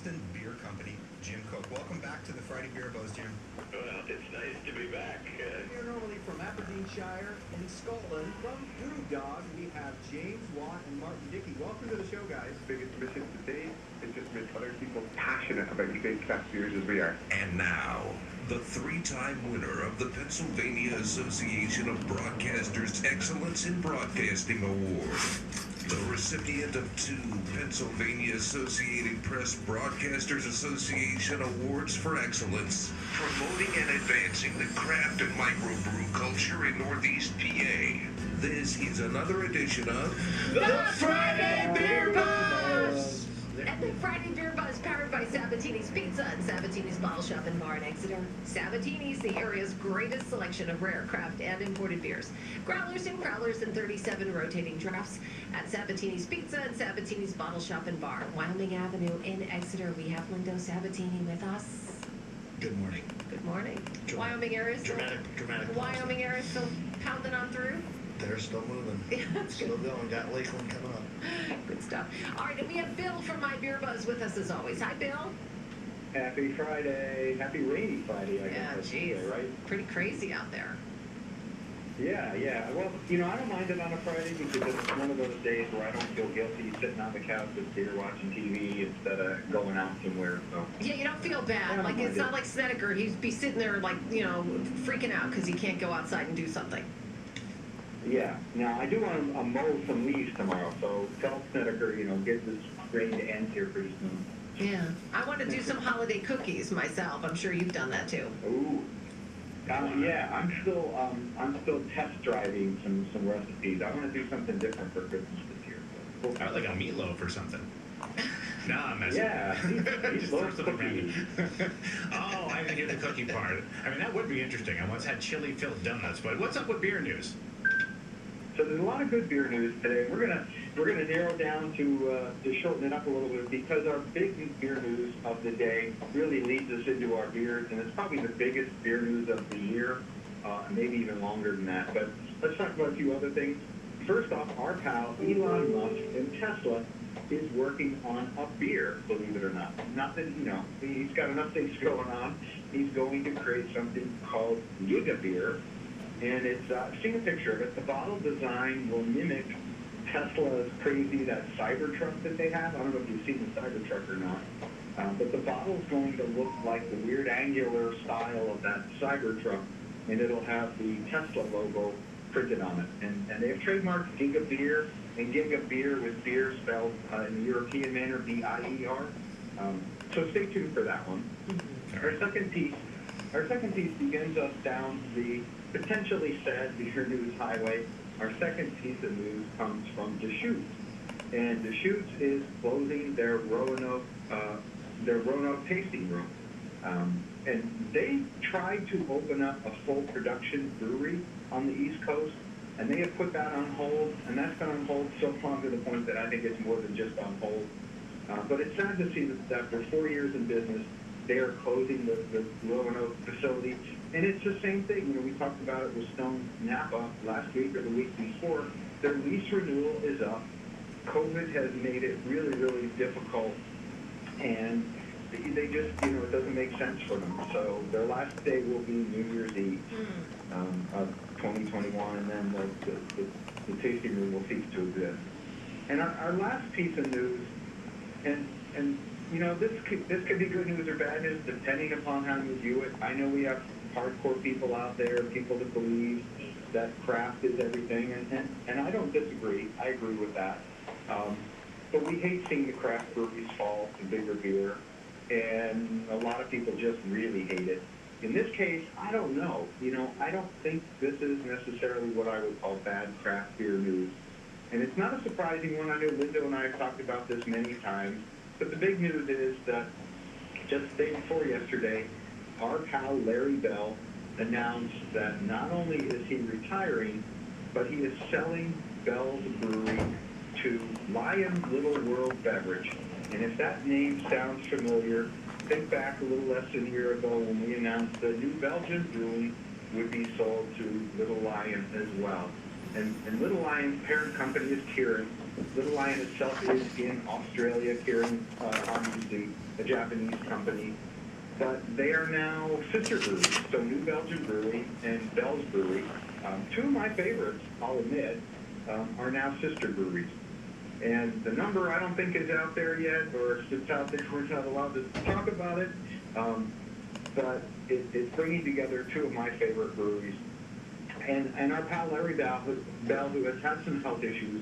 Boston Beer Company, Jim Cook. Welcome back to the Friday Beer Buzz, Jim. Well, it's nice to be back. Here normally from Aberdeenshire in Scotland, from Brewdog, we have James Watt and Martin Dickey. Welcome to the show, guys. Biggest mission today is just to make other people passionate about great craft beers as we are. And now, the three-time winner of the Pennsylvania Association of Broadcasters Excellence in Broadcasting Award, the recipient of 2 Pennsylvania Associated Press Broadcasters Association Awards for Excellence, promoting and advancing the craft and microbrew culture in Northeast PA. This is another edition of The Friday Beer Buzz! And the Friday Beer Buzz, powered by Sabatini's Pizza and Sabatini's Bottle Shop and Bar in Exeter. Sabatini's, the area's greatest selection of rare craft and imported beers. Growlers and crowlers and 37 rotating drafts at Sabatini's Pizza and Sabatini's Bottle Shop and Bar. Wyoming Avenue in Exeter. We have Lindo Sabatini with us. Good morning. Good morning. Wyoming area still, Dramatic. Wyoming area still pounding on through. They're still moving. Yeah, still going. Got Lakeland coming up. Good stuff. All right, and we have Bill from My Beer Buzz with us as always. Hi, Bill. Happy Friday. Happy rainy Friday, I guess. Geez. Today, right? Pretty crazy out there. Yeah. Well, I don't mind it on a Friday because it's one of those days where I don't feel guilty sitting on the couch with beer watching TV instead of going out somewhere. So. Yeah, you don't feel bad. Like, it's not like Snedeker. He'd be sitting there, like, freaking out because he can't go outside and do something. Yeah. Now, I do want to mow some leaves tomorrow, so tell Snedeker, get this rain to end here pretty soon. Yeah. I want to do some holiday cookies myself. I'm sure you've done that too. Ooh. Yeah, I'm still test driving some recipes. I want to do something different for Christmas this year. So. Like a meatloaf or something. No, I'm messing. Yeah, just throw something random. Oh, I didn't get the cookie part. I mean, that would be interesting. I once had chili-filled donuts, but what's up with beer news? So there's a lot of good beer news today. We're gonna narrow down to shorten it up a little bit because our big beer news of the day really leads us into our beers, and it's probably the biggest beer news of the year, maybe even longer than that. But let's talk about a few other things. First off, our pal Elon Musk and Tesla is working on a beer, believe it or not. Not that, he's got enough things going on. He's going to create something called Giga Beer. And it's, I've seen a picture of it. The bottle design will mimic Tesla's that Cybertruck that they have. I don't know if you've seen the Cybertruck or not. But the bottle's going to look like the weird angular style of that Cybertruck. And it'll have the Tesla logo printed on it. And they have trademarked Giga Beer and Giga Beer with beer spelled in the European manner, B-I-E-R. So stay tuned for that one. Mm-hmm. Our second piece begins us down the potentially sad beer news highway. Our second piece of news comes from Deschutes. And Deschutes is closing their Roanoke tasting room. And they tried to open up a full production brewery on the East Coast, and they have put that on hold, and that's been on hold so long to the point that I think it's more than just on hold. But it's sad to see that after 4 years in business, they are closing the Roanoke facility. And it's the same thing. We talked about it with Stone Napa last week or the week before. Their lease renewal is up. COVID has made it really, really difficult. And they just, it doesn't make sense for them. So their last day will be New Year's Eve of 2021, and then the tasting room will cease to exist. And our last piece of news, and this could be good news or bad news depending upon how you view it. I know we have hardcore people out there, people that believe that craft is everything, and I don't disagree. I agree with that. But we hate seeing the craft breweries fall to bigger beer, and a lot of people just really hate it. In this case, I don't know. I don't think this is necessarily what I would call bad craft beer news. And it's not a surprising one. I know Lindo and I have talked about this many times. But the big news is that just the day before yesterday, our pal Larry Bell announced that not only is he retiring, but he is selling Bell's Brewery to Lion Little World Beverage. And if that name sounds familiar, think back a little less than a year ago when we announced the new Belgian brewing would be sold to Little Lion as well. And Little Lion's parent company is Kirin, Little Lion itself is in Australia. Kieran obviously a Japanese company, but they are now sister breweries. So New Belgium Brewery and Bell's Brewery, two of my favorites, I'll admit, are now sister breweries. And the number I don't think is out there yet, or if it's out there, we're not allowed to talk about it. But it's bringing together two of my favorite breweries. And our pal Larry Bell, who has had some health issues,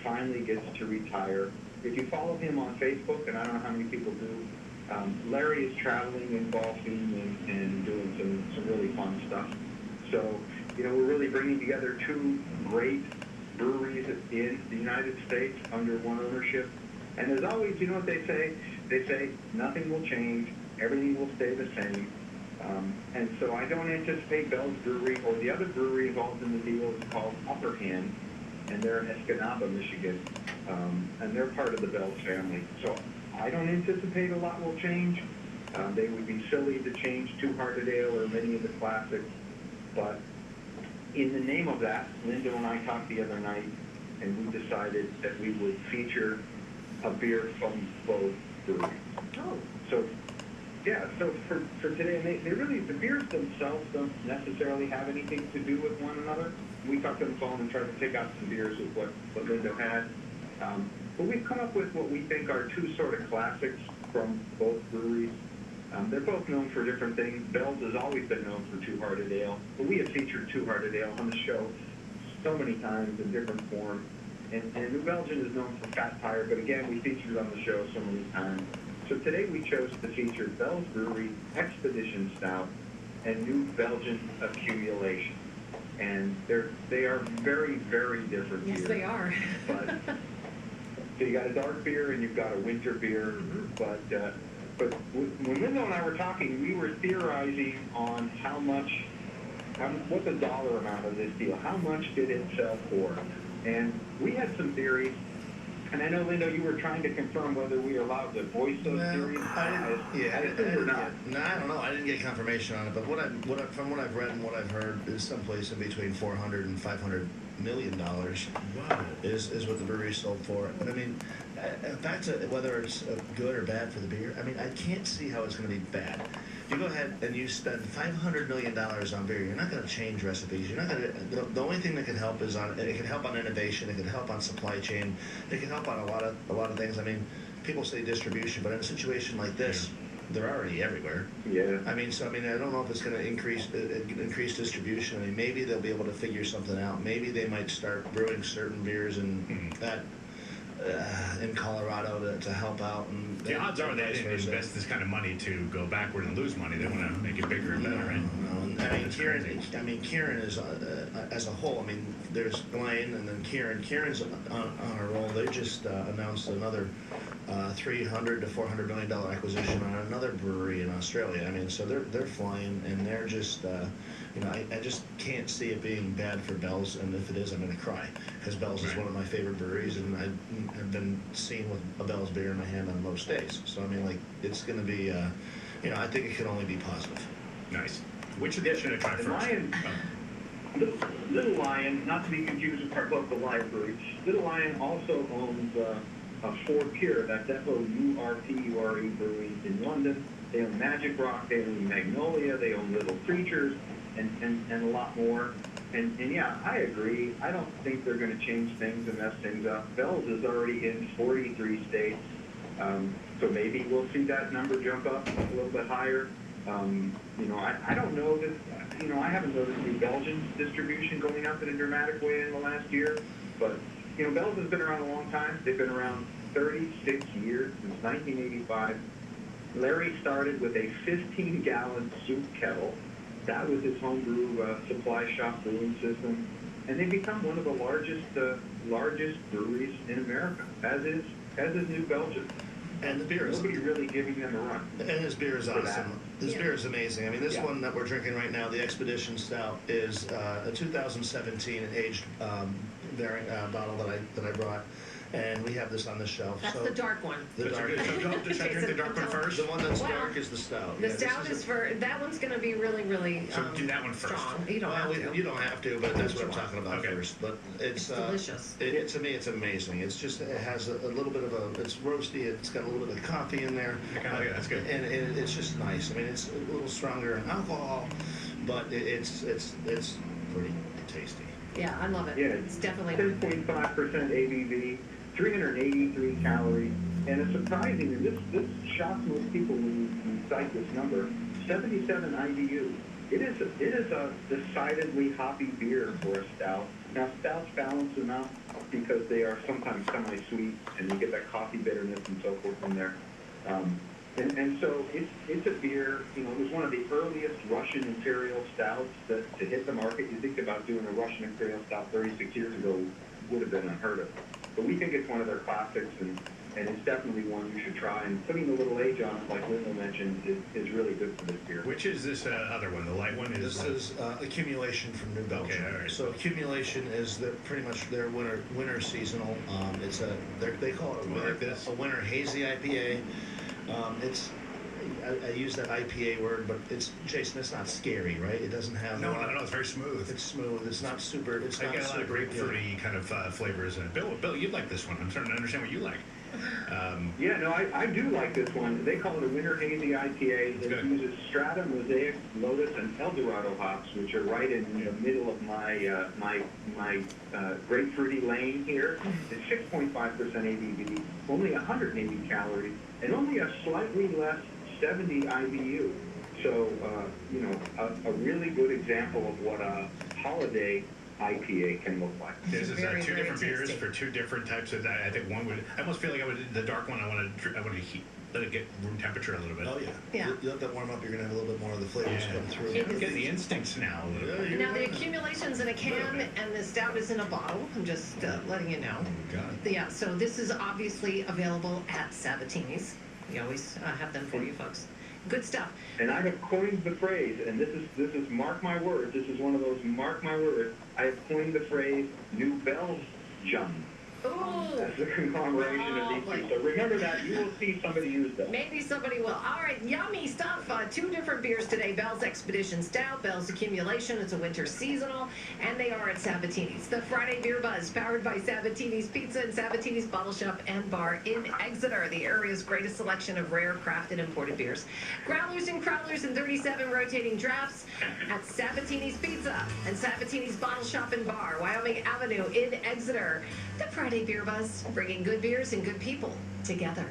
finally gets to retire. If you follow him on Facebook, and I don't know how many people do, Larry is traveling and golfing and doing some really fun stuff. So, we're really bringing together two great breweries in the United States under one ownership. And as always, you know what they say? They say nothing will change, everything will stay the same. And so I don't anticipate Bell's Brewery or the other brewery involved in the deal is called Upper Hand, and they're in Escanaba, Michigan, and they're part of the Bell's family. So I don't anticipate a lot will change. They would be silly to change Two Hearted Ale or many of the classics, but in the name of that, Linda and I talked the other night, and we decided that we would feature a beer from both breweries. Oh. So, yeah, so for today, they really, the beers themselves don't necessarily have anything to do with one another. We talked on the phone and tried to pick out some beers of what Linda had. But we've come up with what we think are two sort of classics from both breweries. They're both known for different things. Bell's has always been known for Two Hearted Ale, but we have featured Two Hearted Ale on the show so many times in different forms. And New Belgium is known for Fat Tire, but again, we featured it on the show so many times. So today we chose to feature Bell's Brewery Expedition Stout and New Belgium Accumulation. And they are very, very different beers. Yes, they are. But so you got a dark beer and you've got a winter beer, but when Linda and I were talking, we were theorizing on what the dollar amount of this deal, how much did it sell for? And we had some theories, and I know, Linda, you were trying to confirm whether we are allowed to voice those theories. I or not. No, I don't know. I didn't get confirmation on it, but from what I've read and what I've heard is someplace in between $400 and $500 million. Wow. Is what the brewery sold for. But I mean, back to whether it's good or bad for the beer. I mean, I can't see how it's going to be bad. You go ahead and you spend $500 million on beer. You're not going to change recipes. You're not going to. The only thing that can help is it can help on innovation. It can help on supply chain. It can help on a lot of things. I mean, people say distribution, but in a situation like this, they're already everywhere. Yeah. I don't know if it's going to increase distribution. I mean, maybe they'll be able to figure something out. Maybe they might start brewing certain beers in Colorado to help out. And The odds are they didn't invest this kind of money to go backward and lose money. They want to make it bigger and better, right? No. Kieran is as a whole. I mean, there's Glenn and then Kieran. Kieran's on a roll. They just announced another $300 to $400 million acquisition on another brewery in Australia. I mean, so they're flying, and they're just I just can't see it being bad for Bell's, and if it is, I'm going to cry, because Bell's is one of my favorite breweries, and I've been seen with a Bell's beer in my hand on most days. So I mean, like, it's going to be, I think it can only be positive. Nice. Which of these should I try first? Little Lion, not to be confused with our local library, Little Lion also owns Fort Pure, that's F-O-U-R-P-U-R-E brewery in London. They own Magic Rock, they own Magnolia, they own Little Creatures, and a lot more. And yeah, I agree. I don't think they're going to change things and mess things up. Bell's is already in 43 states, so maybe we'll see that number jump up a little bit higher. I don't know that, I haven't noticed New Belgium's distribution going up in a dramatic way in the last year, but, Bell's has been around a long time. They've been around 36 years, since 1985. Larry started with a 15-gallon soup kettle. That was his homebrew supply shop brewing system, and they've become one of the largest breweries in America, as is New Belgium. And the beer is nobody really giving them a run. And this beer is awesome. This beer is amazing. I mean, this one that we're drinking right now, the Expedition Stout, is a 2017 aged bottle that I brought. and we have this on the shelf. That's so the dark one. The That's dark. good. So should I drink the dark one first? The one that's Well, dark is the stout. The Yeah, this stout is for, that one's going to be really, really So do that one first. strong. You don't have to. You don't have to, but that's what I'm talking about Okay. first. But It's delicious. To me, it's amazing. It's just, it has a little bit of it's roasty. It's got a little bit of coffee in there. I kinda like it. That's good. And it's just nice. I mean, it's a little stronger in alcohol, but it's pretty tasty. Yeah, I love it. Yeah, It's definitely 10.5% ABV, 383 calories, and it's surprising, and this shocks most people when you cite this number, 77 IBU. It is a decidedly hoppy beer for a stout. Now, stouts balance enough because they are sometimes semi-sweet, and you get that coffee bitterness and so forth in there. And so it's a beer, you know, it was one of the earliest Russian Imperial stouts to hit the market. You think about doing a Russian Imperial stout 36 years ago would have been unheard of. But we think it's one of their classics, and it's definitely one you should try. And putting a little age on it, like Linda mentioned, is really good for this beer. Which is this other one? The light one is. This is Accumulation from New Belgium. Okay, all right. So Accumulation is pretty much their winter seasonal. They call it Like this? a winter hazy IPA. I use that IPA word, but Jason, it's not scary, right? It doesn't have No, it's very smooth. It's smooth. It's not super. It's I not got a lot of super grapefruity kind of flavors in it. Bill, you'd like this one. I'm starting to understand what you like. Yeah, no, I do like this one. They call it a winter hazy IPA. It uses Strata, Mosaic, Lotus, and Eldorado hops, which are right in the middle of my grapefruity lane here. It's 6.5% ABV, only 180 calories, and only a slightly less 70 IBU. So, a really good example of what a holiday IPA can look like. This is Very, two very different beers tasty. for two different types of that. I think one would. I almost feel like the dark one. I want to heat, let it get room temperature a little bit. Oh yeah. Yeah. You let that warm up. You're gonna have a little bit more of the flavors come through. It I'm getting the instincts now. A little bit. Now the accumulation's in a can and the stout is in a bottle. I'm just letting you know. Oh, God. Yeah, so this is obviously available at Sabatini's. We always have them for you folks. Good stuff. And I have coined the phrase, and this is mark my words, this is one of those mark my words, I have coined the phrase New Belgium. Ooh. That's the conglomeration of these two. So remember that, you will see somebody use that. Maybe somebody will. All right, yummy stuff. Two different beers today. Bell's Expedition Stout, Bell's Accumulation. It's a winter seasonal, and they are at Sabatini's. The Friday Beer Buzz, powered by Sabatini's Pizza and Sabatini's Bottle Shop and Bar in Exeter, the area's greatest selection of rare craft and imported beers. Growlers and crowlers and 37 rotating drafts at Sabatini's Pizza and Sabatini's Bottle Shop and Bar, Wyoming Avenue in Exeter. The Friday Beer Buzz, bringing good beers and good people together.